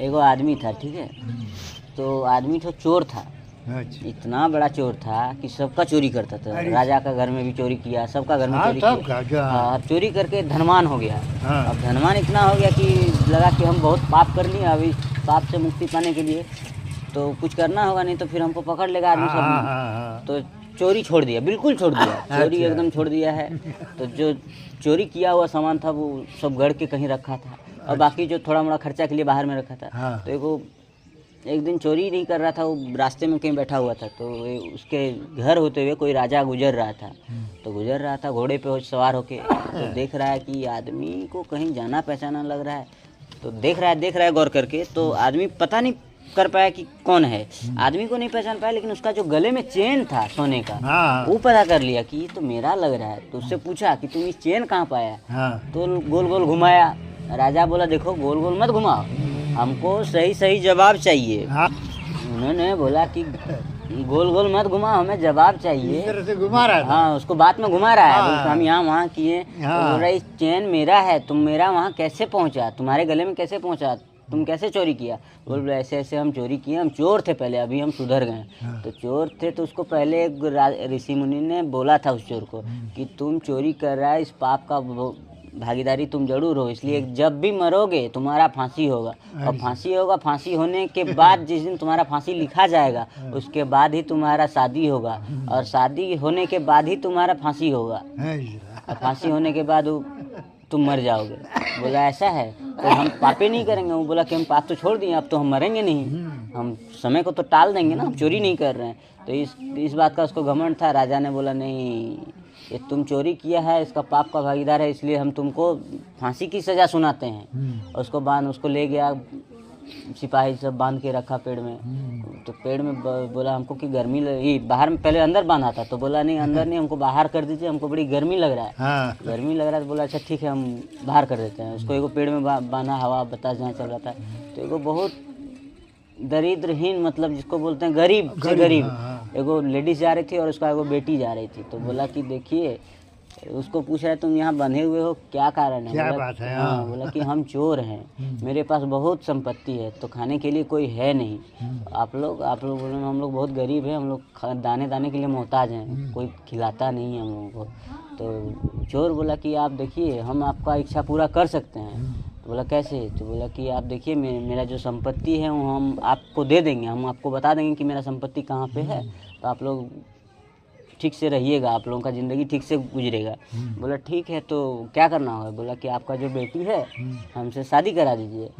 एगो आदमी था, ठीक है। तो आदमी तो चोर था, अच्छा। इतना बड़ा चोर था कि सबका चोरी करता था। अरे राजा का घर में भी चोरी किया, सबका घर में हाँ चोरी सब किया। का हाँ, अब चोरी करके धनवान हो गया। हाँ अब धनवान इतना हो गया कि लगा कि हम बहुत पाप कर लिए, अभी पाप से मुक्ति पाने के लिए तो कुछ करना होगा, नहीं तो फिर हमको पकड़ लेगा आदमी हाँ सब। हाँ। तो चोरी छोड़ दिया, बिल्कुल छोड़ दिया, चोरी अच्छा। एकदम छोड़ दिया है। तो जो चोरी किया हुआ सामान था वो सब गढ़ के कहीं रखा था, और बाकी जो थोड़ा मोड़ा खर्चा के लिए बाहर में रखा था। हाँ। तो एक दिन चोरी नहीं कर रहा था, वो रास्ते में कहीं बैठा हुआ था, तो उसके घर होते हुए कोई राजा गुजर रहा था। तो गुजर रहा था घोड़े पे सवार होके, तो देख रहा है कि आदमी को कहीं जाना पहचाना लग रहा है। तो देख रहा है गौर करके, तो आदमी पता नहीं कर पाया कि कौन है। आदमी को नहीं पहचान पाया, लेकिन उसका जो गले में चेन था सोने का, हाँ वो पता कर लिया कि ये तो मेरा लग रहा है। तो उससे पूछा कि तुम ये चेन कहाँ पाया? हाँ। तो गोल गोल घुमाया। राजा बोला देखो गोल गोल मत घुमाओ, हमको सही सही जवाब चाहिए। हाँ उन्होंने बोला कि गोल गोल मत घुमाओ, हमें जवाब इस चाहिए। तरह से घुमा रहा था। हाँ, उसको बात में घुमा रहा है। हाँ। बोलता, हम यहाँ वहाँ किए। हाँ। तो बोल रहा है चेन मेरा है, तुम मेरा वहाँ कैसे पहुँचा, तुम्हारे गले में कैसे पहुँचा, तुम कैसे चोरी किया? बोल रहे ऐसे ऐसे हम चोरी किए, हम चोर थे पहले, अभी हम सुधर गए। हाँ। तो चोर थे तो उसको पहले एक ऋषि मुनि ने बोला था उस चोर को कि तुम चोरी कर रहा है, इस पाप का भागीदारी तुम जरूर हो, इसलिए जब भी मरोगे तुम्हारा फांसी होगा। और फांसी होगा, फांसी होने के बाद जिस दिन तुम्हारा फांसी लिखा जाएगा उसके बाद ही तुम्हारा शादी होगा, और शादी होने के बाद ही तुम्हारा फांसी होगा, और फांसी होने के बाद तुम मर जाओगे। बोला ऐसा है तो हम पापे नहीं करेंगे। वो बोला कि हम पाप तो छोड़ दिए, अब तो हम मरेंगे नहीं, हम समय को तो टाल देंगे ना, हम चोरी नहीं कर रहे हैं। तो इस बात का उसको घमंड था। राजा ने बोला नहीं, ये तुम चोरी किया है, इसका पाप का भागीदार है, इसलिए हम तुमको फांसी की सज़ा सुनाते हैं। उसको ले गया, सिपाही सब बांध के रखा पेड़ में। तो पेड़ में बोला हमको कि गर्मी लगी, बाहर में पहले अंदर बांधा था, तो बोला नहीं अंदर नहीं, हमको बाहर कर दीजिए, हमको बड़ी गर्मी लग रहा है। हाँ। गर्मी लग रहा है तो बोला अच्छा ठीक है हम बाहर कर देते हैं। उसको एगो पेड़ में बांधा, हवा बतास जहाँ चल रहा था। तो एगो बहुत दरिद्रहीन, मतलब जिसको बोलते हैं गरीब से गरीब, एगो लेडीज जा रही थी और उसका एगो बेटी जा रही थी। तो बोला कि देखिए, उसको पूछा है तुम यहाँ बंधे हुए हो, क्या कारण है? क्या बात है? हाँ, बोला कि हम चोर हैं, मेरे पास बहुत संपत्ति है, तो खाने के लिए कोई है नहीं। आप लोग बोले हम लोग बहुत गरीब हैं, हम लोग दाने के लिए मोहताज हैं, कोई खिलाता नहीं है हम लोगों को। तो चोर बोला कि आप देखिए, हम आपका इच्छा पूरा कर सकते हैं। तो बोला कैसे? तो बोला कि आप देखिए, मेरा जो संपत्ति है वो हम आपको दे देंगे, हम आपको बता देंगे कि मेरा संपत्ति कहाँ पे है, तो आप लोग ठीक से रहिएगा, आप लोगों का ज़िंदगी ठीक से गुजरेगा। बोला ठीक है, तो क्या करना होगा? बोला कि आपका जो बेटी है हमसे शादी करा दीजिए।